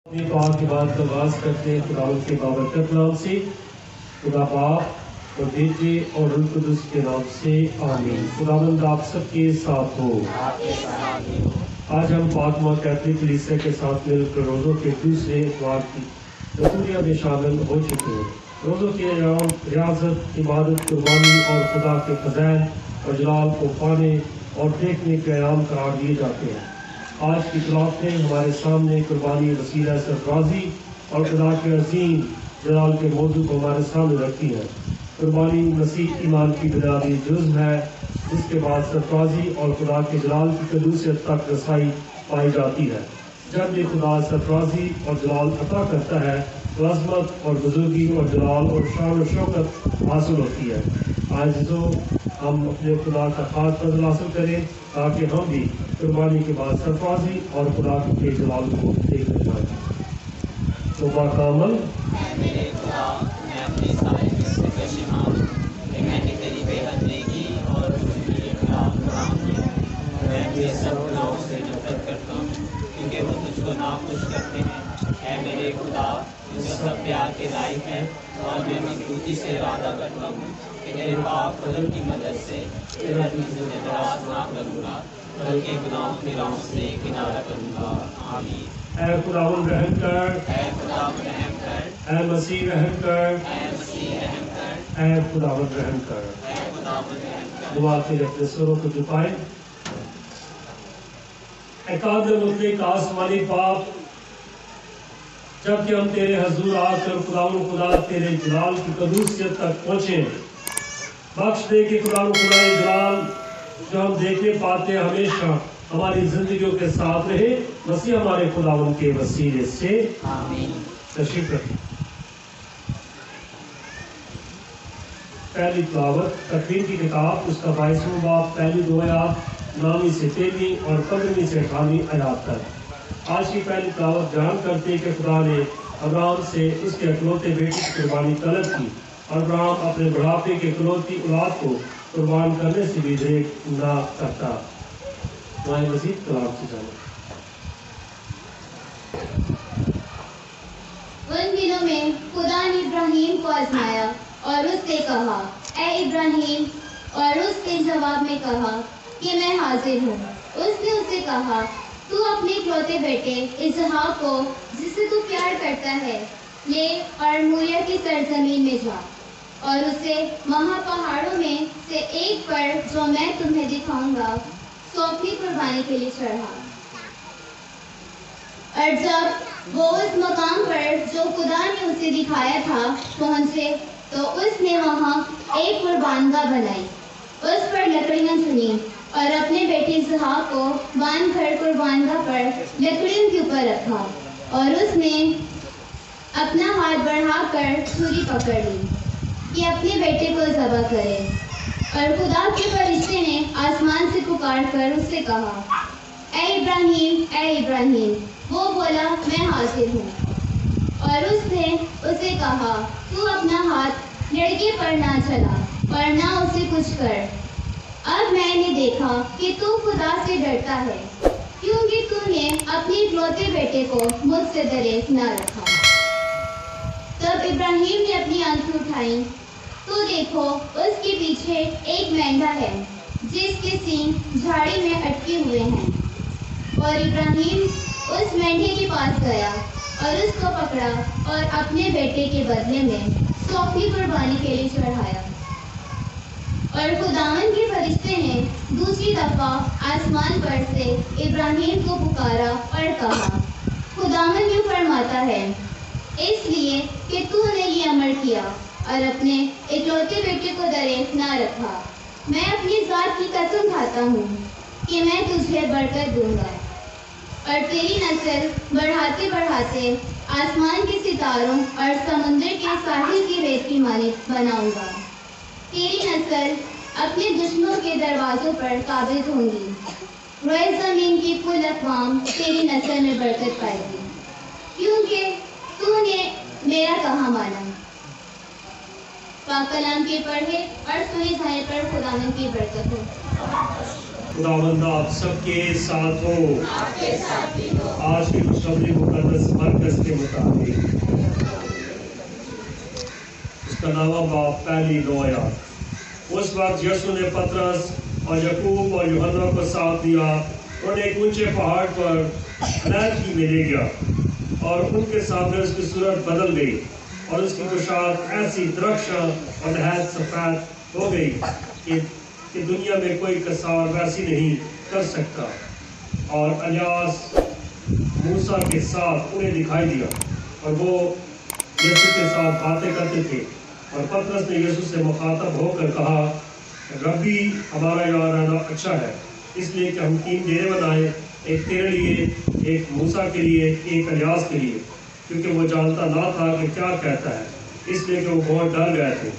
پاک کی بات کا آغاز کرتے ہیں خدا کے بابرکت نام سے، خدا باپ اور بیٹے اور روح القدس کے نام سے آمین۔ خداوند آپ سب کے ساتھ ہو۔ آج ہم فاطمہ کیتھولک کلیسیا کے ساتھ مل کر روزوں کے دوسرے اتوار کی دستوریہ میں شامل ہو چکے ہیں۔ روزوں کے ریاضت، عبادت، قربانی اور خدا کے فضائل اور جلال کو پانے اور دیکھنے کے ایام قرار دیے جاتے ہیں۔ آج کی کلاس میں ہمارے سامنے قربانی وسیلہ سرفرازی اور خدا کے عظیم جلال کے موضوع کو ہمارے سامنے رکھتی ہے۔ قربانی مسیح ایمان کی بنیادی جزو ہے، جس کے بعد سرفرازی اور خدا کے جلال کی قدوسیت تک رسائی پائی جاتی ہے۔ جب یہ خدا سرفرازی اور جلال عطا کرتا ہے تو عظمت اور بزرگی اور جلال اور شان و شوکت حاصل ہوتی ہے۔ عاجزوں، ہم اپنے خدا کا خاص فضل حاصل کریں تاکہ ہم بھی قربانی کے بعد سرفرازی اور خدا کے جلال کو دیکھنے پائیں۔ توبہ کا عمل۔ میرے خدا، میں اپنے سارے قصے پشیمان کہ میں نے تیری بے حد نیکی اور تجھ کے خلاف گناہ کیا۔ میں اپنے سب گناہوں سے نفرت کرتا ہوں کیونکہ وہ تجھ کو ناخوش کرتے ہیں۔ اے میرے خدا، جو سب پیار کے لائق ہے، اور میں مضبوطی سے ارادہ کرتا ہوں کہ تیرے پاک فضل کی مدد سے تیرا دل دراز نہ کروں گا، بلکہ گناہوں کی راہوں سے کنارہ کروں گا۔ آمین۔ اے خداوند رحم کر، اے خداوند رحم کر، اے مسیح رحم کر، اے مسیح رحم کر، اے خداوند رحم کر۔ اے خداوند رحم کر۔ دعا کے اپنے سروں کو جھکائیں۔ اے قادر مطلق آسمانی باپ، جب کہ ہم تیرے حضور آ کر خداوند خدا تیرے جلال کی قدوسیت تک پہنچے، بخش دے کہ خداوند خدا جلال جو ہم دیکھنے پاتے ہیں ہمیشہ ہماری زندگیوں کے ساتھ رہے، مسیح ہمارے خداوند کے وسیلے سے آمین۔ تشریف رکھیں۔ پہلی تلاوت تکوین کی کتاب، اس کا 22واں باب، پہلی 2 آیات 9 سے 13 اور 15 سے 18 آیات تک۔ آج کی پہلی تلاوت بیان کرتے کہ خدا نے ابراہم سے اس کے اکلوتے بیٹے کی قربانی طلب کی، اور ابراہم اپنے بڑھاپے کے اکلوتی اولاد کو قربان کرنے سے بھی دیکھ نہ کرتا۔ وہاں مزید کلام سے جانا۔ ان دنوں میں خدا نے ابراہیم کو آزمایا اور اس سے کہا، اے ابراہیم، اور اس نے جواب میں کہا کہ میں حاضر ہوں۔ اس نے اسے کہا، تو اپنے اکلوتے بیٹے اسحاق کو، جسے تو پیار کرتا ہے، لے اور موریہ کی سرزمین میں جا، اور اسے وہاں پہاڑوں میں سے ایک پر جو میں تمہیں دکھاؤں گا سونپی قربانی کے لیے چڑھا۔ اور جب وہ اس مقام پر جو خدا نے اسے دکھایا تھا پہنچے تو اس نے وہاں ایک قربانگاہ بنائی، اس پر لکڑیاں چنی اور اپنے بیٹے اسحاق کو باندھ کر قربانگاہ پر لکڑیوں کے اوپر رکھا، اور اس نے اپنا ہاتھ بڑھا کر چھری پکڑ لی کہ اپنے بیٹے کو ذبح کرے۔ اور خدا کے فرشتے نے آسمان سے پکار کر اس سے کہا، اے ابراہیم، اے ابراہیم۔ وہ بولا، میں حاضر ہوں۔ اور اس نے اسے کہا، تو اپنا ہاتھ لڑکے پر نہ چلا اور نہ اسے کچھ کر۔ اب میں نے دیکھا کہ تو خدا سے ڈرتا ہے، کیونکہ تو نے اپنے اکلوتے بیٹے کو مجھ سے دریغ نہ رکھا۔ تب ابراہیم نے اپنی آنکھیں اٹھائیں تو دیکھو اس کے پیچھے ایک مینڈا ہے جس کے سینگ جھاڑی میں اٹکے ہوئے ہیں۔ اور ابراہیم اس مینڈے کے پاس گیا اور اس کو پکڑا اور اپنے بیٹے کے بدلے میں سونپی قربانی کے لیے چڑھایا۔ اور خداوند کے فرشتے نے دوسری دفعہ آسمان پر سے ابراہیم کو پکارا اور کہا، خداوند یوں فرماتا ہے، اس لیے کہ تو نے یہ امر کیا اور اپنے اکلوتے بیٹے کو دریغ نہ رکھا، میں اپنی ذات کی قسم کھاتا ہوں کہ میں تجھے برکت دوں گا، اور تیری نسل بڑھاتے بڑھاتے آسمان کے ستاروں اور سمندر کے ساحل کی ریت کی مانند بناؤں گا۔ تیری نسل اپنے دشمنوں کے دروازوں پر قابض ہوں گی، روئے زمین کی کل اقوام تیری نسل میں برکت پائے گی، کیونکہ تو نے میرا کہا مانا۔ پاک کلام کے پڑھے اور سنے جانے پر خداوند کی برکت ہو۔ खुदावंद आप सबके साथ हो। आज की खुशखबरी मुकद्दस मरकज़ के मुताबिक उसका नामा बाप पहली 9 आयत। उस वक्त यीशु ने पतरस और याकूब और यूहन्ना को साथ दिया और एक ऊंचे पहाड़ पर अलग में ले गया और उनके सामने उसकी सूरत बदल गई और उसकी पोशाक ऐसी दरख्शां और नहायत सफ़ेद हो गई कि दुनिया में कोई कसार वैसी नहीं कर सकता। और इलियास मूसा के साथ उन्हें दिखाई दिया और वो यीशु के साथ बातें करते थे। और पतरस ने यीशु से मुखातब होकर कहा, रब्बी, हमारा यहाँ रहना अच्छा है, इसलिए कि हम 3 डेरे बनाए, एक तेरे लिए, एक मूसा के लिए, एक इलियास के लिए। क्योंकि वो जानता ना था कि क्या कहता है, इसलिए कि वो बहुत डर गए थे।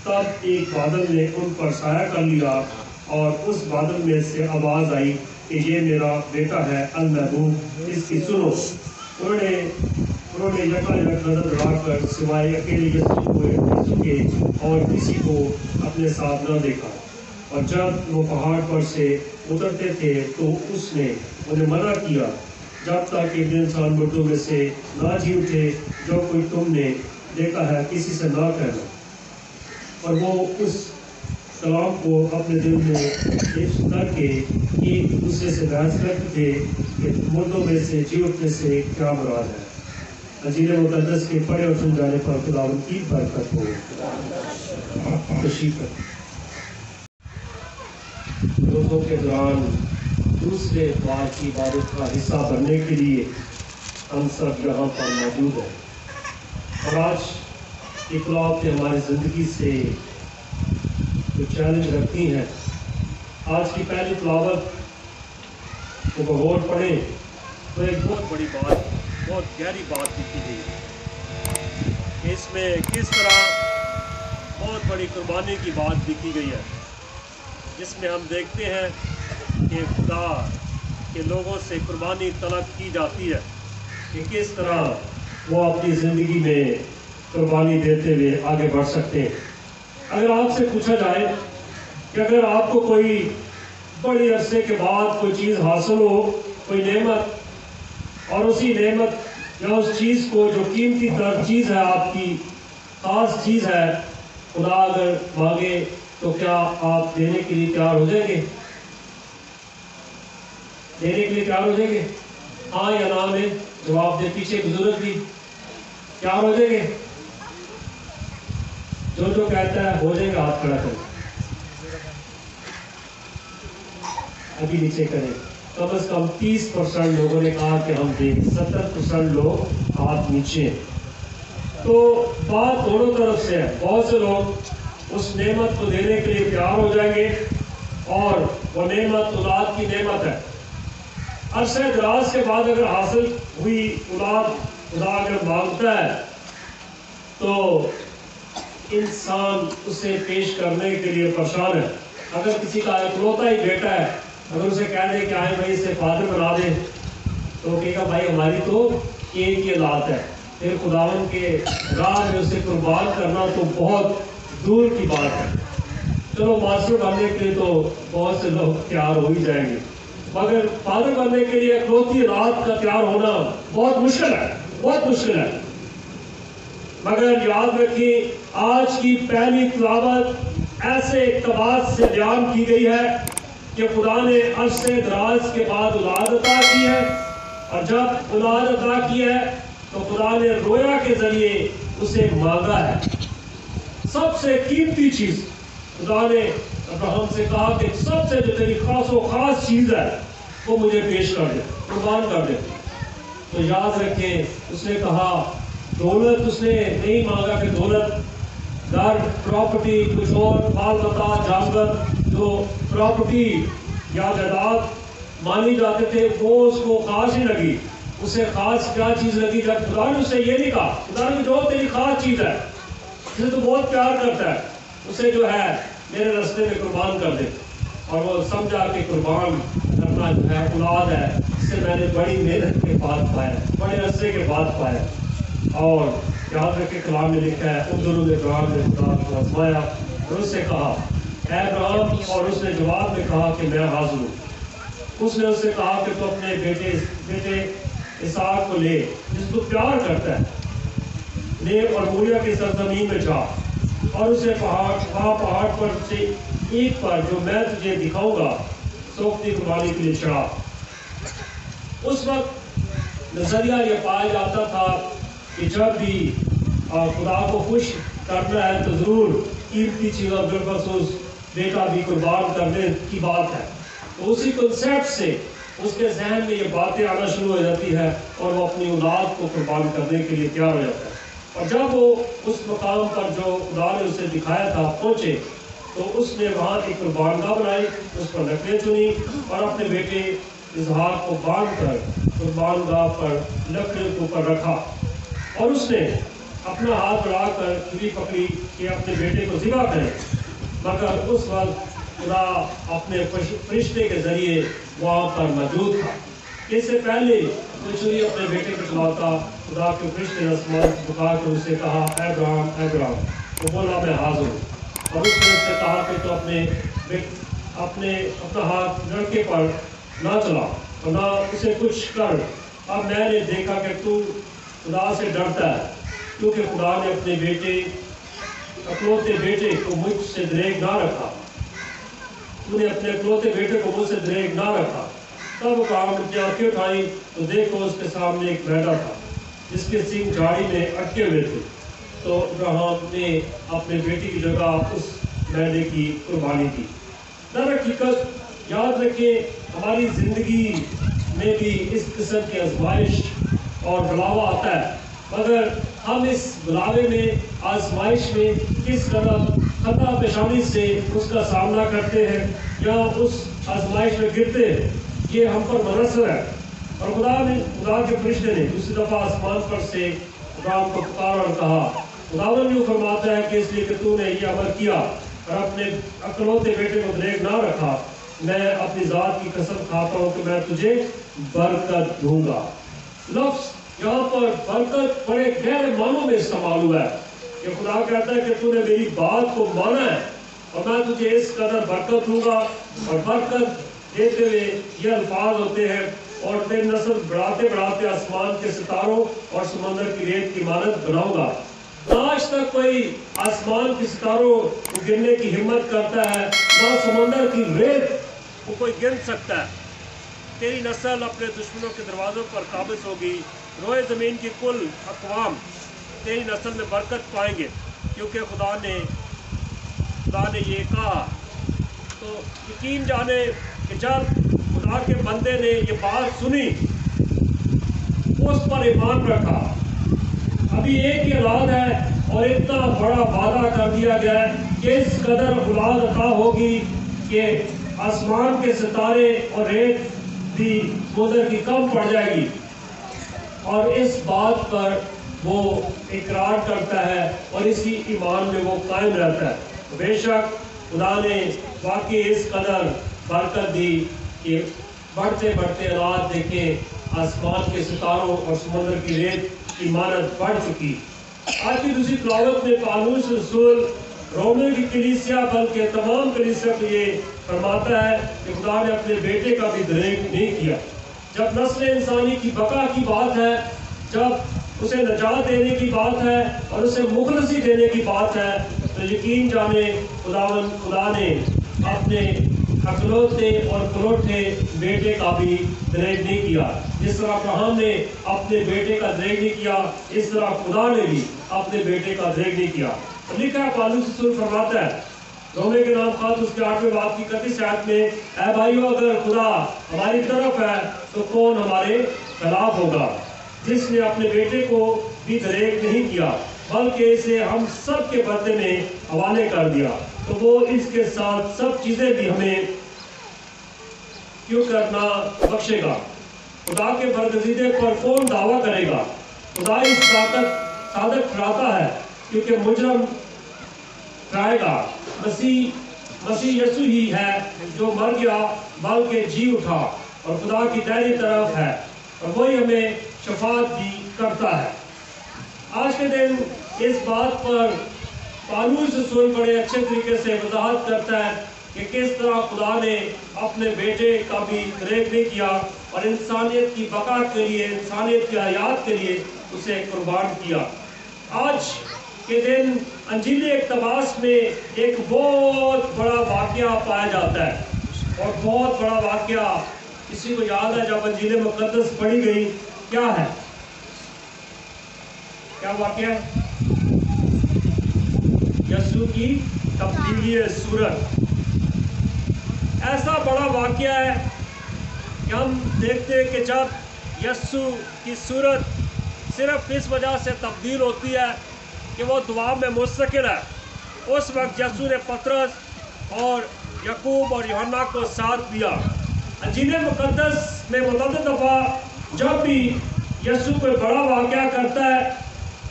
तब एक बादल ने उन पर साया कर लिया और उस बादल में से आवाज़ आई कि ये मेरा बेटा है अल-महबूब, इसकी सुनो। उन्होंने यकायक नजर दौड़ाकर सिवाय अकेले यीशु के और किसी को अपने साथ न देखा। और जब वो पहाड़ पर से उतरते थे तो उसने उन्हें मना किया, जब तक इब्न इंसान मुर्दों में से ना जी उठे, जो कोई तुमने देखा है किसी से ना कहना। और वो उस कलाम को अपने दिल में पेश करके एक दूसरे से बहस करते थे कि मुर्दों में से जी उठने से क्या मुराद है। अंजील मुक़द्दस के पढ़े और सुन जाने पर खुदावंद की बरकत हो। तशरीफ़ रोज़ों के दौरान दूसरे बार की इबादत का हिस्सा बनने के लिए हम सब यहाँ पर मौजूद हैं। और आज की खुदावंद ने हमारी ज़िंदगी से जो चैलेंज रखती हैं। आज की पहली तिलावत को गौर पढ़ें तो एक बहुत बड़ी बात, बहुत गहरी बात लिखी गई है। इसमें किस तरह बहुत बड़ी कुर्बानी की बात लिखी गई है, जिसमें हम देखते हैं कि खुदा के लोगों से कुर्बानी तलब की जाती है कि किस तरह वो अपनी ज़िंदगी में कुर्बानी देते हुए आगे बढ़ सकते हैं। अगर आपसे पूछा जाए कि अगर आपको कोई बड़ी अरसे के बाद कोई चीज़ हासिल हो, कोई नेमत, और उसी नेमत या उस चीज़ को जो कीमती तर चीज़ है, आपकी ख़ास चीज़ है, खुदा अगर मांगे तो क्या आप देने के लिए तैयार हो जाएंगे? देने के लिए तैयार हो जाएंगे? हाँ या ना में जवाब दे। पीछे बुजुर्ग भी तैयार हो जाएंगे? जो कहता है हो जाएगा हाथ खड़ा करें, अभी नीचे करें। कम से कम 30% लोगों ने कहा कि हम देंगे, 70% लोग हाथ नीचे। तो बात दोनों तरफ से है। बहुत से लोग उस नेमत को देने के लिए तैयार हो जाएंगे और वो नेमत औलाद की नेमत है। अरसे दराज के बाद अगर हासिल हुई औलाद खुदा अगर मांगता है तो इंसान उसे पेश करने के लिए परेशान है। अगर किसी का इकलौता ही बेटा है, अगर उसे कह दे कि आए भाई इसे फादर बना दे, तो कहेगा भाई हमारी तो एक ही औलाद है। फिर खुदावन के राह में उसे कुर्बान करना तो बहुत दूर की बात है। चलो मास्टर बनने के लिए तो बहुत से लोग तैयार हो ही जाएंगे, मगर फादर बनने के लिए इकलौती औलाद का तैयार होना बहुत मुश्किल है, बहुत मुश्किल है। मगर याद रखिए, आज की पहली तिलावत ऐसे इक़्तिबास से बयान की गई है कि खुदा ने अरसे दराज के बाद औलाद अता की है, और जब औलाद अता की है तो खुदा ने रोया के जरिए उसे मांगा है। सबसे कीमती चीज़ खुदा ने अब्राहम से कहा कि सबसे जो तेरी खास चीज़ है वो मुझे पेश कर दे, कुर्बान कर दे। तो याद रखें, उसने कहा दौलत उसने नहीं मांगा कि दौलत, घर, प्रॉपर्टी, कुछ और बाल बता, जानवर, जो प्रॉपर्टी या जायदाद मानी जाते थे वो उसको खास ही लगी। उसे खास क्या चीज़ लगी? जब खुदा ने उसे ये नहीं कहा, खुदा ने जो तेरी खास चीज़ है, जिसे तो बहुत प्यार करता है, उसे जो है मेरे रास्ते में कुर्बान कर दे। और वो समझा कि कुर्बान करना जो है औलाद है, जिसे मैंने बड़ी मेहनत के बाद पाया, बड़े अरसे के बाद पाया। और याद रखे कलाम में लिखा है, उन दोनों ने खुदा को आजमाया और उससे कहा اے ابراہیم، اور اس نے جواب میں کہا کہ میں حاضر ہوں۔ اس نے اس سے کہا کہ تو اپنے بیٹے اسحاق کو لے جس کو پیار کرتا ہے، لے اور موریا کی سرزمین میں جا اور اسے پہاڑ پر سے ایک پر جو میں تجھے دکھاؤں گا سوکھتی قربانی کے لیے چڑھا۔ اس وقت نظریہ یہ پایا جاتا تھا کہ جب بھی خدا کو خوش کرنا ہے تو ضرور قیمتی چیزوں بالخصوص بیٹا بھی قربان کرنے کی بات ہے۔ تو اسی کنسیپٹ سے اس کے ذہن میں یہ باتیں آنا شروع ہو جاتی ہے اور وہ اپنی اولاد کو قربان کرنے کے لیے تیار ہو جاتا ہے۔ اور جب وہ اس مقام پر جو خدا نے اسے دکھایا تھا پہنچے تو اس نے وہاں ایک قربان گاہ بنائی، اس پر لکڑیاں چنی اور اپنے بیٹے اسحاق کو باندھ کر قربان گاہ پر لکڑیوں کے اوپر رکھا، اور اس نے اپنا ہاتھ بڑھا کر چھری پکڑی کہ اپنے بیٹے کو ذبح کرے، مگر اس وقت خدا اپنے فرشتے کے ذریعے وہاں پر موجود تھا۔ اس سے پہلے وہ چھری اپنے بیٹے کو چلاتا، خدا کے فرشتے نے آسمان سے پکار کر اسے کہا اے ابراہیم، اے ابراہیم۔ وہ بولا میں حاضر ہوں، اور اس نے اس سے کہا کہ تو اپنا ہاتھ لڑکے پر نہ چلا اور نہ اسے کچھ کر، اب میں نے دیکھا کہ تو خدا سے ڈرتا ہے، کیونکہ خدا نے اپنے اکلوتے بیٹے کو مجھ سے دریغ نہ رکھا، تو نے اپنے اکلوتے بیٹے کو مجھ سے دریغ نہ رکھا۔ تب ابراہیم نے آنکھیں اٹھائی تو دیکھو اس کے سامنے ایک میڈا تھا جس کے سینگ جھاڑی میں اٹکے ہوئے تھے، تو ابراہیم نے اپنے بیٹی کی جگہ اس میڈے کی قربانی کی۔ در حقیقت یاد رکھیں ہماری زندگی میں بھی اس قسم کی آزمائش اور بلاوا آتا ہے، مگر ہم اس بلاوے میں آزمائش میں کس قدر خطا پیشانی سے اس کا سامنا کرتے ہیں یا اس آزمائش میں گرتے ہیں، یہ ہم پر منحصر ہے۔ اور خدا کے فرشتے نے دوسری دفعہ آسمان پر سے ابراہیم کو پکارا اور کہا، خداوند یوں فرماتا ہے کہ اس لیے کہ تو نے یہ عمل کیا اور اپنے اکلوتے بیٹے کو دریغ نہ رکھا، میں اپنی ذات کی قسم کھاتا ہوں کہ میں تجھے برکت دوں گا۔ لفظ یہاں پر برکت بڑے گہرے معنوں میں استعمال ہوا ہے کہ خدا کہتا ہے کہ تو نے میری بات کو مانا ہے اور میں تجھے اس قدر برکت دوں گا، اور برکت دیتے ہوئے یہ الفاظ ہوتے ہیں اور تیری نسل بڑھاتے بڑھاتے آسمان کے ستاروں اور سمندر کی ریت کی مانند بناؤں گا۔ آج تک کوئی آسمان کے ستاروں کو گننے کی ہمت کرتا ہے، نہ سمندر کی ریت کو کوئی گن سکتا ہے۔ تیری نسل اپنے دشمنوں کے دروازوں پر قابض ہوگی، روئے زمین کی کل اقوام تیری نسل میں برکت پائیں گے، کیونکہ خدا نے یہ کہا۔ تو یقین جانے کہ جب خدا کے بندے نے یہ بات سنی، اس پر ایمان رکھا، ابھی ایک ہی اولاد ہے اور اتنا بڑا وعدہ کر دیا گیا ہے کہ اس قدر اولاد عطا ہوگی کہ آسمان کے ستارے اور ریت بھی سمندر کی کم پڑ جائے گی، اور اس بات پر وہ اقرار کرتا ہے اور اسی ایمان میں وہ قائم رہتا ہے۔ بے شک خدا نے واقعی اس قدر برکت دی کہ بڑھتے بڑھتے اولاد دیکھیں آسمان کے ستاروں اور سمندر کی ریت کی مانند بڑھ چکی۔ آج کی دوسری تلاوت میں پالوس رسول رومے کی کلیسیا بلکہ تمام کلیسیا کو یہ فرماتا ہے کہ خدا نے اپنے بیٹے کا بھی دریغ نہیں کیا۔ جب نسل انسانی کی بقا کی بات ہے، جب اسے نجات دینے کی بات ہے اور اسے مخلصی دینے کی بات ہے، تو یقین جانے خدا نے اپنے اکلوتے اور کلوٹے بیٹے کا بھی دریغ نہیں کیا۔ جس طرح ابراہیم نے اپنے بیٹے کا دریغ نہیں کیا، اس طرح خدا نے بھی اپنے بیٹے کا دریغ نہیں کیا۔ لکھا ہے پالوس رسول فرماتا ہے رومے کے نام خط اس کے 8ویں باب کی 31 آیت میں، اے بھائیو اگر خدا ہماری طرف ہے تو کون ہمارے خلاف ہوگا؟ جس نے اپنے بیٹے کو بھی دریغ نہیں کیا بلکہ اسے ہم سب کے بدلے میں حوالے کر دیا، تو وہ اس کے ساتھ سب چیزیں بھی ہمیں کیوں کرنا بخشے گا۔ خدا کے برگزیدے پر کون دعویٰ کرے گا؟ خدا اس صادق ٹھہراتا ہے کیونکہ مجرم ٹھہرائے گا۔ مسیح یسوع ہی ہے جو مر گیا بلکہ جی اٹھا اور خدا کی دائری طرف ہے، اور وہی ہمیں شفاعت بھی کرتا ہے۔ آج کے دن اس بات پر पालूस रसूल बड़े अच्छे तरीके से वजाहत करता है कि किस तरह खुदा ने अपने बेटे का भी फरेब नहीं किया और इंसानियत की बका के लिए, इंसानियत की हयात के लिए उसे कुर्बान किया। आज के दिन अंजील इक्तबास में एक बहुत बड़ा वाकया पाया जाता है और बहुत बड़ा वाकया किसी को याद है जब अंजील मुक़द्दस पढ़ी गई क्या है? क्या वाकया है? यीशु की तब्दीली सूरत। ऐसा बड़ा वाकया है कि हम देखते हैं कि जब यीशु की सूरत सिर्फ इस वजह से तब्दील होती है कि वो दुआ में मुस्तकिल है, उस वक्त यीशु ने पतरस और याकूब और यूहन्ना को साथ दिया। अंजील मुक़द्दस में मुतअद्दिद दफ़ा जब भी यीशु कोई बड़ा वाकया करता है,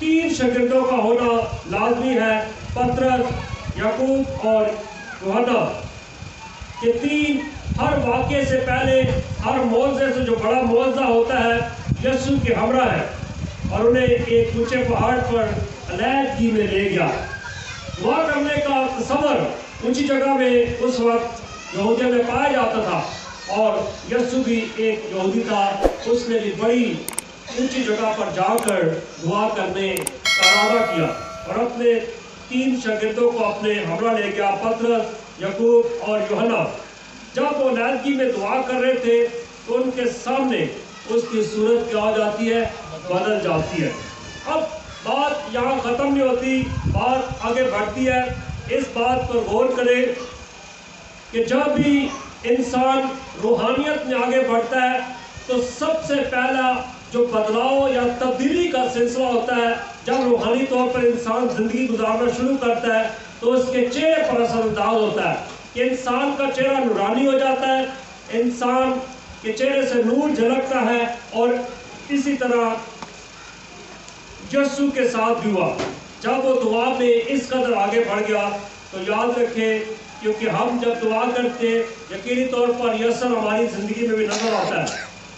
3 शागिर्दों का होना लाजमी है, पतरस, याकूब और यूहन्ना। ये 3 हर वाक़े से पहले, हर मौज़े से जो बड़ा मौज़ा होता है, यीशु के हमरा है और उन्हें एक ऊंचे पहाड़ पर अलैहदगी में ले गया। दुआ करने का तसव्वुर ऊंची जगह में उस वक्त यहूदिया में पाया जाता था और यीशु भी एक यहूदी था। उसने भी बड़ी ऊंची जगह पर जाकर दुआ करने का इरादा किया और अपने 3 शागिर्दों को अपने हमरा ले गया, पतरस, याकूब और यूहन्ना। जब वो अलैहदगी में दुआ कर रहे थे तो उनके सामने उसकी सूरत क्या हो जाती है? बदल जाती है। अब बात यहाँ ख़त्म नहीं होती, बात आगे बढ़ती है। इस बात पर गौर करें कि जब भी इंसान रूहानियत में आगे बढ़ता है तो सबसे पहला जो बदलाव या तब्दीली का सिलसिला होता है, जब रूहानी तौर पर इंसान ज़िंदगी गुजारना शुरू करता है तो उसके चेहरे पर असरअंदाज होता है कि इंसान का चेहरा नूरानी हो जाता है, इंसान के चेहरे से नूर झलकता है। और इसी तरह यीशु के साथ भी हुआ। जब वो दुआ में इस कदर आगे बढ़ गया तो याद रखें, क्योंकि हम जब दुआ करते यकीनी तौर पर ये असर हमारी ज़िंदगी में भी नजर आता है,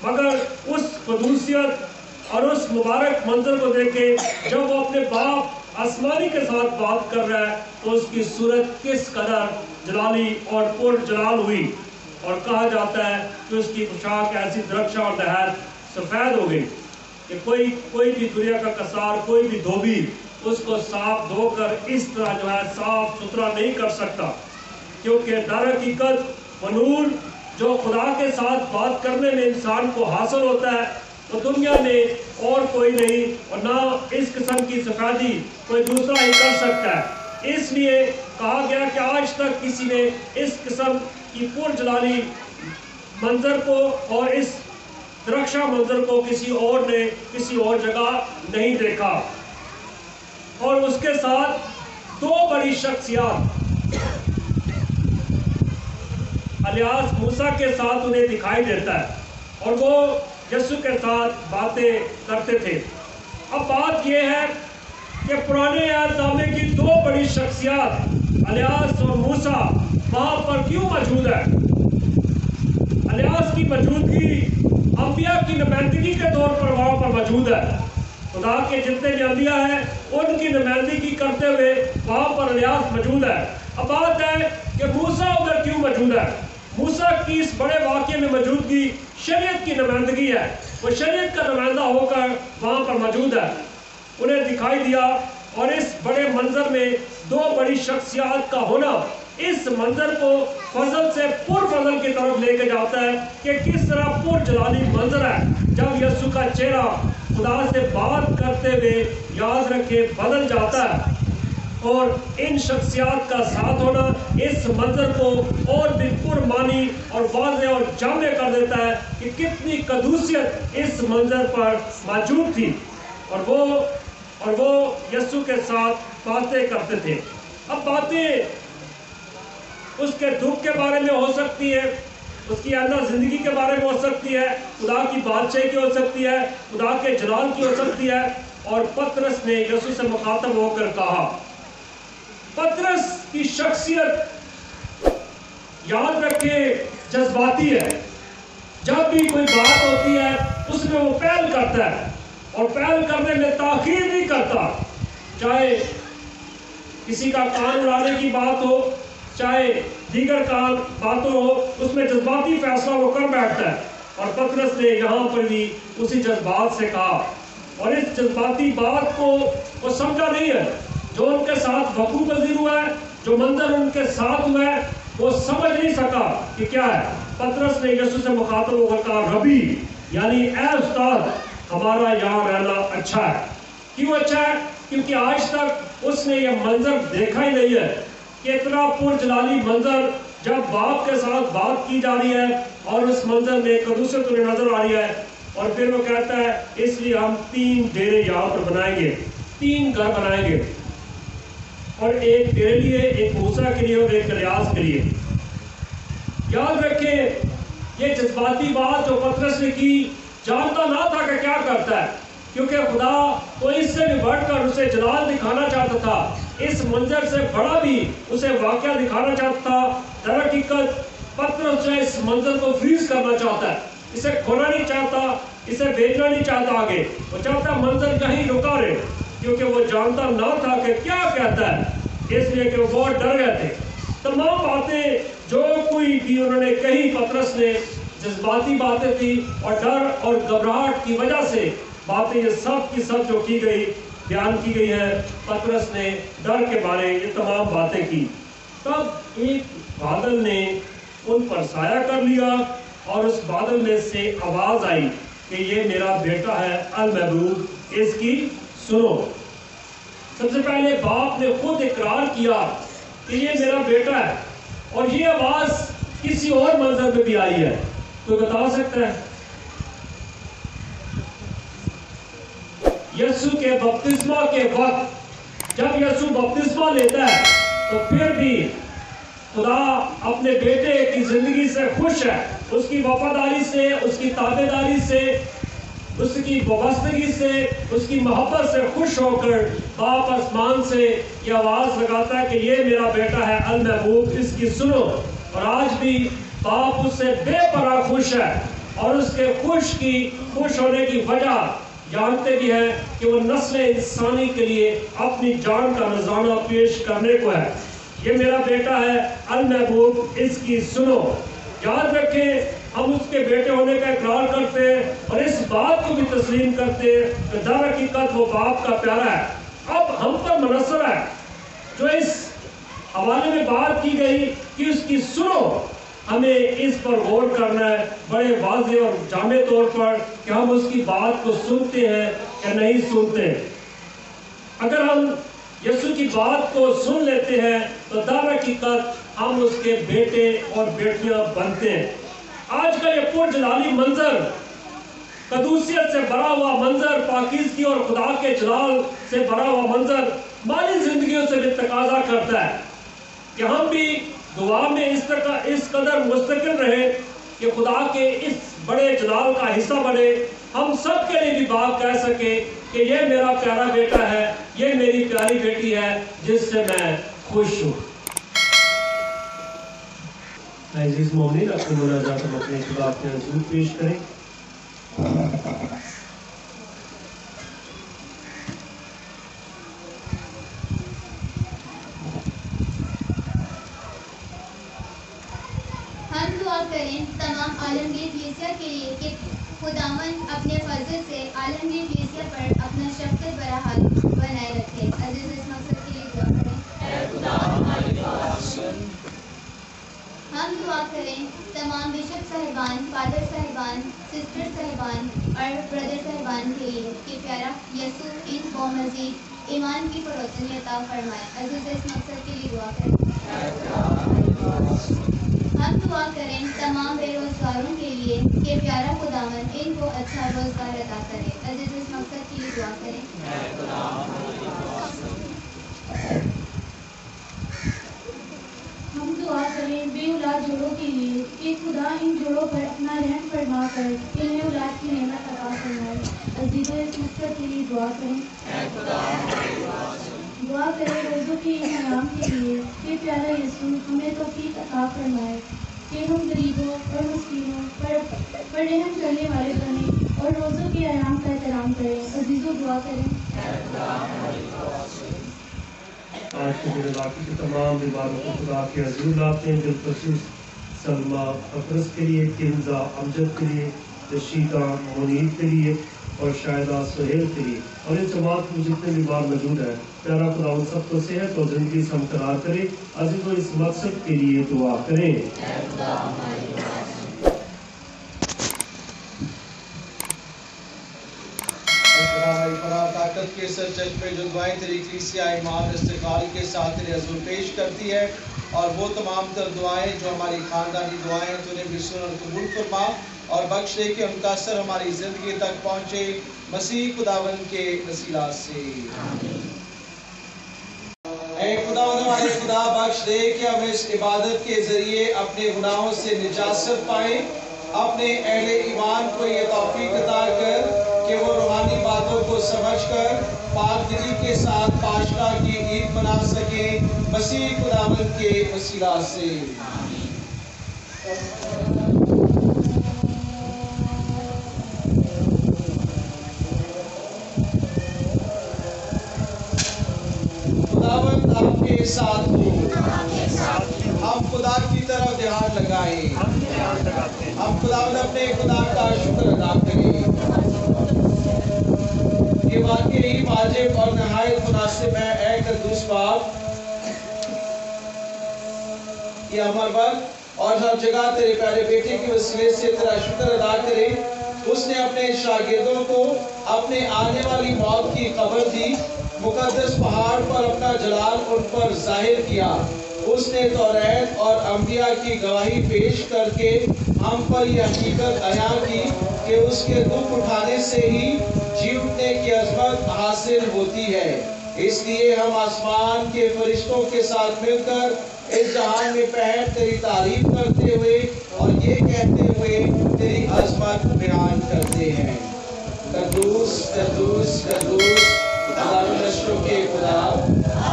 मगर उस कदूसियत और उस मुबारक मंजर को देखें जब वो अपने बाप आसमानी के साथ बात कर रहा है तो उसकी सूरत किस कदर जलाली और पुर जलाल हुई। और कहा जाता है कि उसकी पोशाक ऐसी दरख्शा और नहायत सफ़ेद हो गई कि कोई भी दुनिया का कसार, कोई भी धोबी उसको साफ धोकर इस तरह जो है साफ सुथरा नहीं कर सकता, क्योंकि दर हकीकत वो नूर जो खुदा के साथ बात करने में इंसान को हासिल होता है तो दुनिया में और कोई नहीं और ना इस किस्म की सफेदी कोई दूसरा ही कर सकता है। इसलिए कहा गया कि आज तक किसी ने इस किस्म की पुरजलाली मंजर को और इस दरख्शा मंजर को किसी और ने किसी और जगह नहीं देखा। और उसके साथ 2 बड़ी शख्सियत अलियास मूसा के साथ उन्हें दिखाई देता है और वो यीशु के साथ बातें करते थे। अब बात यह है कि पुराने अहदनामे की 2 बड़ी शख्सियत अलियास और मूसा वहां पर क्यों मौजूद है? अलियास की मौजूदगी अंबिया की नुमाइंदगी के तौर पर वहां पर मौजूद है। खुदा के जितने भी अंबिया हैं उनकी नुमाइंदगी करते हुए वहां पर अलियास मौजूद है। अब बात है कि मूसा उधर क्यों मौजूद है? मूसा की इस बड़े वाक़े में मौजूदगी शरीयत की नुमाइंदगी है। वो शरीयत का नुमाइंदा होकर वहाँ पर मौजूद है, उन्हें दिखाई दिया। और इस बड़े मंजर में 2 बड़ी शख्सियत का होना इस मंजर को फजल से पुरफजल की तरफ लेके जाता है कि किस तरह पुरजलाली मंजर है जब यीशु का चेहरा खुदा से बात करते हुए याद रखे बदल जाता है। और इन शख्सियत का साथ होना इस मंजर को और भी पुरमानी और वाज़ेह और जामे कर देता है कि कितनी कदूसियत इस मंजर पर मौजूद थी। और वो यीशु के साथ बातें करते थे। अब बातें उसके दुख के बारे में हो सकती है, उसकी आइंदा जिंदगी के बारे में हो सकती है, खुदा की बादशाही की हो सकती है, खुदा के जलाल की हो सकती है। और पतरस ने यीशु से मुखातब होकर कहा, पतरस की शख्सियत याद रखे जज्बाती है। जब भी कोई बात होती है उसमें वो पहल करता है और पहल करने में ताखीर नहीं करता। चाहे किसी का कान उड़ाने की बात हो, चाहे दीगर बातों हो, उसमें जज्बाती फैसला वो कर बैठता है। और पतरस ने यहाँ पर भी उसी जज्बात से कहा, और इस जज्बाती बात को वो समझा नहीं है। जो उनके साथ वकू पजीर हुआ है, जो मंजर उनके साथ हुआ है, वो समझ नहीं सका कि क्या है। पतरस ने यीशु से मुखातब होकर कहा, रबी यानी ए उस्ताद, हमारा यहाँ रहना अच्छा है। क्यों अच्छा है? क्योंकि आज तक उसने ये मंजर देखा ही नहीं है कि इतना पुरजलाली मंजर जब बाप के साथ बात की जा रही है और उस मंजर में कदूसियत उन्हें नजर आ रही है। और फिर वो कहता है, इसलिए हम 3 डेरे यहाँ पर बनाएंगे, 3 घर बनाएंगे, और एक तेरे लिए, एक मूसा के लिए और एक इलियास के लिए। याद रखें, ये जज्बाती बात जो पतरस ने की, जानता ना था कि क्या करता है, क्योंकि खुदा तो इससे भी बढ़कर उसे जलाल दिखाना चाहता था, इस मंजर से बड़ा भी उसे वाकया दिखाना चाहता था। दर हकीकत पतरस जो इस मंजर को फ्रीज करना चाहता है, इसे खोना नहीं चाहता, इसे भेजना नहीं चाहता आगे, वो चाहता मंजर कहीं रुका रहे, क्योंकि वो जानता ना था कि क्या कहता है, इसलिए कि वो बहुत डर गए थे। तमाम बातें जो कोई भी उन्होंने कही, पतरस ने जज्बाती बातें थी और डर और घबराहट की वजह से बातें ये सब की सब जो की गई, बयान की गई है। पतरस ने डर के बारे ये तमाम बातें की। तब एक बादल ने उन पर साया कर लिया और उस बादल में से आवाज आई कि ये मेरा बेटा है अल महबूब, इसकी सुनो। सबसे पहले बाप ने खुद इकरार किया कि ये मेरा बेटा है, और ये आवाज किसी और मंजर में भी आई है। कोई बता सकता है? यीशु के बपतिस्मा के वक्त जब यीशु बपतिस्मा लेता है, तो फिर भी खुदा अपने बेटे की जिंदगी से खुश है, उसकी वफादारी से, उसकी ताबेदारी से, उसकी वाबस्तगी से, उसकी मोहब्बत से खुश होकर बाप आसमान से ये आवाज लगाता है कि ये मेरा बेटा है अल महबूब, इसकी सुनो। और आज भी बाप उससे बेपनाह खुश है, और उसके खुश होने की वजह जानते भी हैं कि वो नस्ल इंसानी के लिए अपनी जान का नजराना पेश करने को है। ये मेरा बेटा है अल महबूब, इसकी सुनो। याद रखें, हम उसके बेटे होने का इकरार करते हैं और इस बात को भी तस्लीम करते हैं कि दर हकीकत वो बाप का प्यारा है। अब हम पर मुनसर है जो इस हवाले में बात की गई कि उसकी सुनो, हमें इस पर गौर करना है बड़े वाज़ेह और जामे तौर पर कि हम उसकी बात को सुनते हैं या नहीं सुनते। अगर हम यीशु की बात को सुन लेते हैं तो दर हकीकत हम उसके बेटे और बेटियां बनते हैं। आज का ये पुरजलाली मंजर, कदूसियत से भरा हुआ मंजर, पाकीज़गी और खुदा के जलाल से भरा हुआ मंजर हमारी जिंदगियों से भी तकाजा करता है कि हम भी दुआ में इस कदर मुस्तकिल रहे कि खुदा के इस बड़े जलाल का हिस्सा बने। हम सब के लिए भी बात कह सके कि ये मेरा प्यारा बेटा है, ये मेरी प्यारी बेटी है जिससे मैं खुश हूँ। अजीज मोमिन, अपनी मुनाजात हम अपने खुदा के हुजूर पेश करें। हम दुआ करें तमाम आलमगीर कलीसिया के लिए कि खुदावन अपने फजल से आलमगीर कलीसिया पर अपना शफ़क़त भरा हाथ बनाए रखे। अजीज, इस मकसद के लिए दुआ करें। हम दुआ करें तमाम बिशप साहिबान, फादर साहिबान, सिस्टर साहिबान और ब्रदर साहिबान के लिए कि प्यारा यसू इनको मज़ीद ईमान की फरोजनी अता फरमाए। अजीज, इस मकसद के लिए दुआ करें। हम दुआ करें तमाम बेरोजगारों के लिए कि प्यारा खुदावन इनको अच्छा रोजगार अता करे। अजीज, इस मकसद के लिए दुआ करें। हम दुआ करें बेऔलाद जोड़ों के लिए कि खुदा इन जोड़ों पर अपना रहम फरमा कर इन्हें औलाद की नेमत अता फरमाए। अजीजों, इस मकसद के लिए दुआ करें। दुआ करें रोज़ों के इनाम के लिए कि प्यारा यीशु हमें तौफीक अता फरमाए कि हम गरीबों और मिस्कीनों पर रहम करने वाले बने और रोज़ों के आयाम का एहतराम करें। अजीजों, दुआ करें। آج کے دن علاقے کے تمام بیماروں کو خدا کے حضور لاتے ہیں، بالخصوص سلمہ افرز کے لیے، کنزا امجد کے لیے، رشیدہ منیر کے لیے اور شاہدہ سہیل کے لیے، اور ان جماعت میں جتنے بیمار موجود ہیں، پیارا خدا ان سب کو صحت اور زندگی سے ہمکنار کرے۔ عزیزوں اس مقصد کے لیے دعا کریں۔ طاقت کے سر چرچ میں جو دعائیں تیری کلیسیا ایمان استقبال کے ساتھ تیرے حضور پیش کرتی ہے، اور وہ تمام تر دعائیں جو ہماری خاندانی دعائیں تو انہیں بھی سن اور قبول فرما اور بخش دے کہ ان کا اثر ہماری زندگی تک پہنچے، مسیح خداوند کے وسیلہ سے۔ اے خداوند ہمارے خدا، بخش دے کہ ہم اس عبادت کے ذریعے اپنے گناہوں سے نجاست پائیں، اپنے اہل ایمان کو یہ توفیق عطا کر کہ وہ روحانی باتوں کو سمجھ کر پاک دلی کے ساتھ پاشگاہ کی عید منا سکیں، مسیح خداوند کے وسیلہ سے۔ خداوند آپ کے ساتھ ہو۔ ہم خدا کی طرف دھیان لگائیں، ہم خداوند اپنے خدا کا شکر ادا کریں۔ یہ واقعی واجب اور نہایت مناسب ہے اے قدوس باپ کہ ہم ہر وقت اور ہر جگہ تیرے پیارے بیٹے کے وسیلے سے تیرا شکر ادا کریں۔ اس نے اپنے شاگردوں کو اپنے آنے والی موت کی خبر دی، مقدس پہاڑ پر اپنا جلال ان پر ظاہر کیا۔ اس نے توریت اور انبیاء کی گواہی پیش کر کے ہم پر یہ حقیقت عیاں کی کہ اس کے دکھ اٹھانے سے ہی جی اٹھنے کی عظمت حاصل ہوتی ہے۔ اس لیے ہم آسمان کے فرشتوں کے ساتھ مل کر اس جہان میں پہن تیری تعریف کرتے ہوئے اور یہ کہتے ہوئے تیری عظمت بیان کرتے ہیں۔ قدوس قدوس قدوس خدا نشروں کے خدا،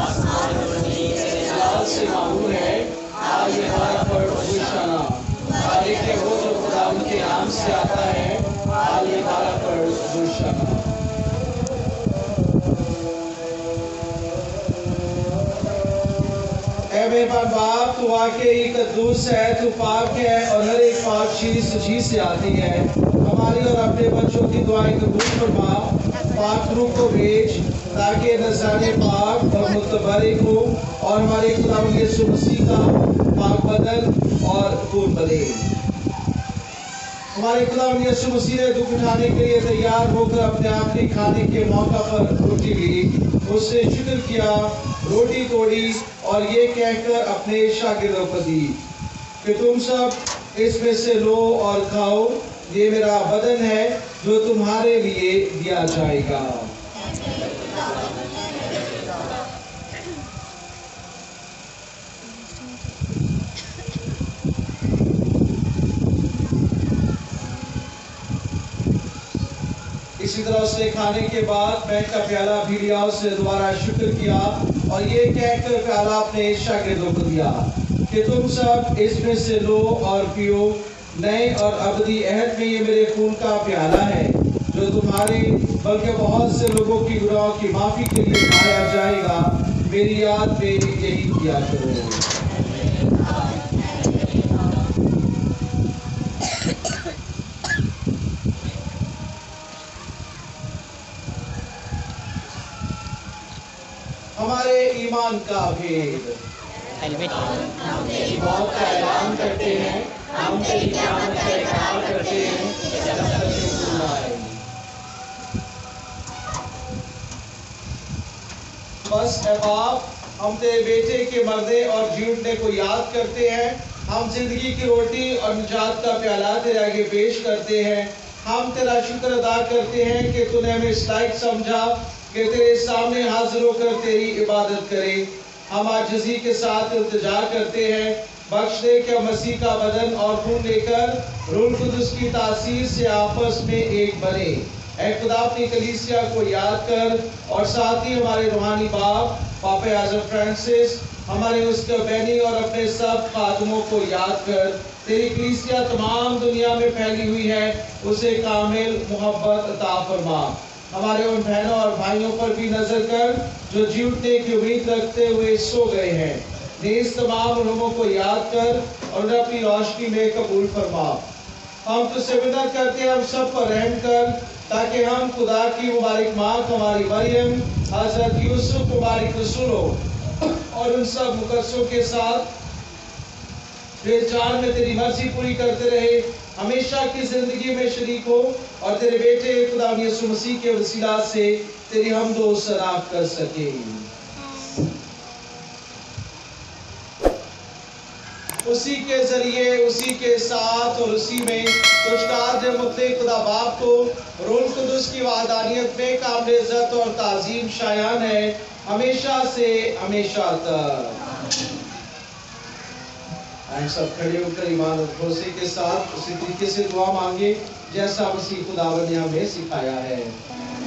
آسمان اور زمین تیرے جلال سے معمور ہے۔ آج ہمارا پر ہوشانہ، خالق ہے وہ جو خدا ان کے نام سے آتا ہے۔ آج ہمارا پر ہوشانہ۔ اے مہربان باپ، تو واقعی قدوس ہے، تو پاک ہے اور ہر ایک پاک چیز تجھی سے آتی ہے۔ ہماری اور اپنے بچوں کی دعائیں قبول فرما، پاک روح کو بھیج تاکہ نذرانے پاک اور متبرک ہو اور ہمارے خداوند یسوع مسیح کا پاک بدن اور خون بنے۔ ہمارے خداوند یسوع مسیح نے دکھ اٹھانے کے لیے تیار ہو کر اپنے آخری کھانے کے موقع پر روٹی لی، اس نے شکر کیا، روٹی توڑی اور یہ کہہ کر اپنے شاگردوں کو دی کہ تم سب اس میں سے لو اور کھاؤ، یہ میرا بدن ہے جو تمہارے لیے دیا جائے گا۔ اسی طرح اس نے کھانے کے بعد بیٹھ کا پیالہ بھی لیا، اس نے دوبارہ شکر کیا اور یہ کہہ کر پیالہ اپنے شاگردوں کو دیا کہ تم سب اس میں سے لو اور پیو، نئے اور ابدی عہد میں یہ میرے خون کا پیالہ ہے جو تمہارے بلکہ بہت سے لوگوں کی گناہوں کی معافی کے لیے کھایا جائے گا۔ میری یاد میں یہی کیا کرو۔ ہمارے ایمان کا بھید، موت کا اعلان کرتے ہیں، ہم تیری قیامت کا اقرار کرتے ہیں جب تک تو نہ آئے۔ بس اے باپ، ہم تیرے بیٹے کے مردے اور جی اٹھنے کو یاد کرتے ہیں، ہم زندگی کی روٹی اور نجات کا پیالہ تیرے آگے پیش کرتے ہیں۔ ہم تیرا شکر ادا کرتے ہیں کہ تو نے ہمیں اس لائق سمجھا کہ تیرے سامنے حاضر ہو کر تیری عبادت کرے۔ ہم عاجزی کے ساتھ التجا کرتے ہیں، بخش دے کہ مسیح کا بدن اور خون لے کر روح القدس کی تاثیر سے آپس میں ایک بنے۔ اے خدا، اپنی کلیسیا کو یاد کر اور ساتھ ہی ہمارے روحانی باپ پاپا اعظم فرانسس، ہمارے اس کے بینی اور اپنے سب خادموں کو یاد کر۔ تیری کلیسیا تمام دنیا میں پھیلی ہوئی ہے، اسے کامل محبت عطا فرما۔ हमारे उन बहनों और भाइयों पर भी नजर कर जो जी उठने की उम्मीद रखते हुए सो गए हैं। नेज़ तमाम लोगों को याद कर और उन्हें अपनी रोशनी में कबूल फरमा। हम तुझसे विनती करते हैं हम सब पर रहम कर, ताकि हम खुदा की मुबारक माँ हमारी मरियम, हजरत यूसुफ मुबारक रसूलों और उन सब मुकद्दसों के साथ चार में तेरी मर्जी पूरी करते रहे, हमेशा की जिंदगी में शरीक हो और तेरे बेटे खुदा यीशु मसीह के वसीला से तेरी हमदो सना कर सके। उसी के जरिए, उसी के साथ और उसी में तुझका मुतलक खुदा बाप को रूह कुदुस की वहदानियत में काबिल इज्जत और ताजीम शायान है, हमेशा से हमेशा तक। सब खड़े होकर ईमान और भरोसे के साथ उसी तरीके से दुआ मांगे जैसा मसीह खुदावंद ने हमें सिखाया है।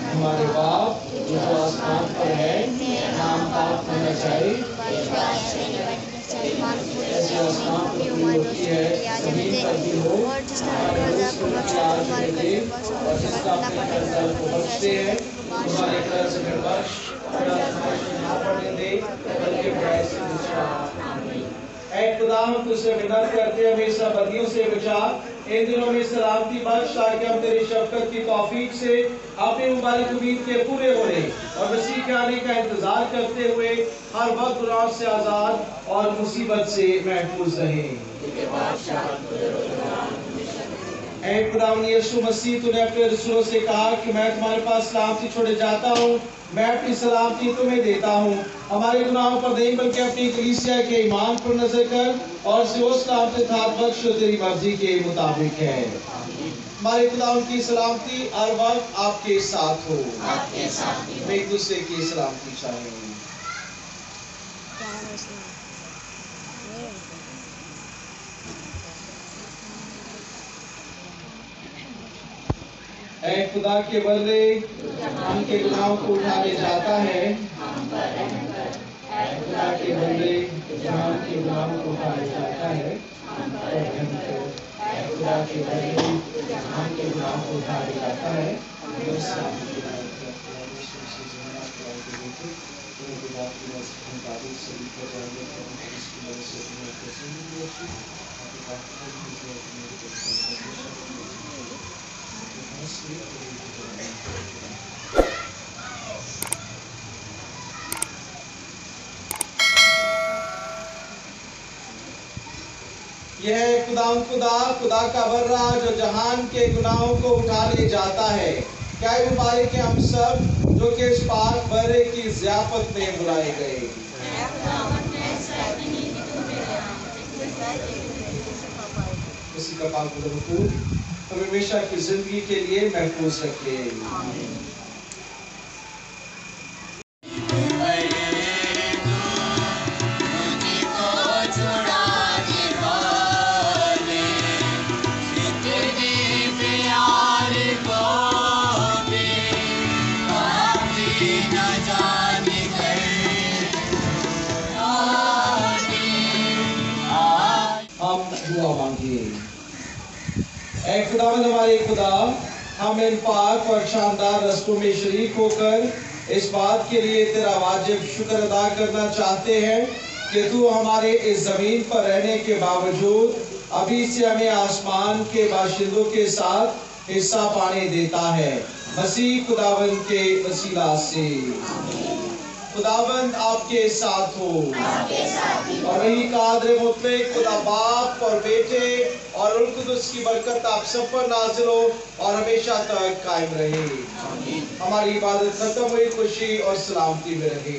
हमारे बाप जो आसमान पर है, नाम पाक होना चाहिए, जैसे आसमान पर भी होती है जमीन पर भी हो, और जिसका अपने कर्जदार को बख्शते हैं, हमारे कर्ज में बख्श ना पड़ने दे, बल्कि बुराई से बचा। ऐ खुदा हम तुझसे विनती करते हैं हमेशा बदियों से बचा, इन दिनों में सलामती बख्श, ताकि हम तेरी शफकत की तौफीक से अपनी मुबारक उम्मीद के पूरे होने और मसीह के आने का इंतजार करते हुए हर वक्त गुनाह से आजाद और मुसीबत से महफूज रहें। ऐ खुदावंद यीशु मसीह, तूने अपने रसूलों से कहा कि मैं तुम्हारे पास सलामती छोड़े जाता हूँ, मैं अपनी सलामती तुम्हें देता हूँ। हमारे गुनाहों पर नहीं बल्कि अपनी कलीसिया के ईमान पर नजर कर और उसे वो सलामती अतात बख्श जो तेरी मर्जी के मुताबिक है। हमारे खुदावंद की सलामती हर वक्त आपके साथ हो। मैं एक दूसरे की सलामती चाहूँ। ऐ खुदा के बदले हम के गुनाहों को उठा ले जाता है, खुदा के बदले हम के गुनाहों को उठा ले जाता है, खुदा के बदले हम के गुनाहों को उठा ले जाता है। यह खुदा का बर्रा जो जहान के गुनाहों को उठा ले जाता है। क्या मुबारक है हम सब जो कि इस पाक बर्रे की ज़ियाफत में बुलाए गए। उसी का पाक हमें हमेशा की जिंदगी के लिए महफूज रखे। खुदावंद हमारे खुदा, हम इन पाक और शानदार रस्तों में शरीक होकर इस बात के लिए तेरा वाजिब शुक्र अदा करना चाहते हैं कि तू हमारे इस जमीन पर रहने के बावजूद अभी से हमें आसमान के बाशिंदों के साथ हिस्सा पाने देता है, मसीह खुदावंद के वसीला से। खुदावंद आपके साथ हो और वही कादर मुतलक खुदा बाप और बेटे और रूह कुदुस की बरकत आप सब पर नाज़िल हो और हमेशा तक कायम रहे। हमारी इबादत खत्म हुई, खुशी और सलामती में रहे।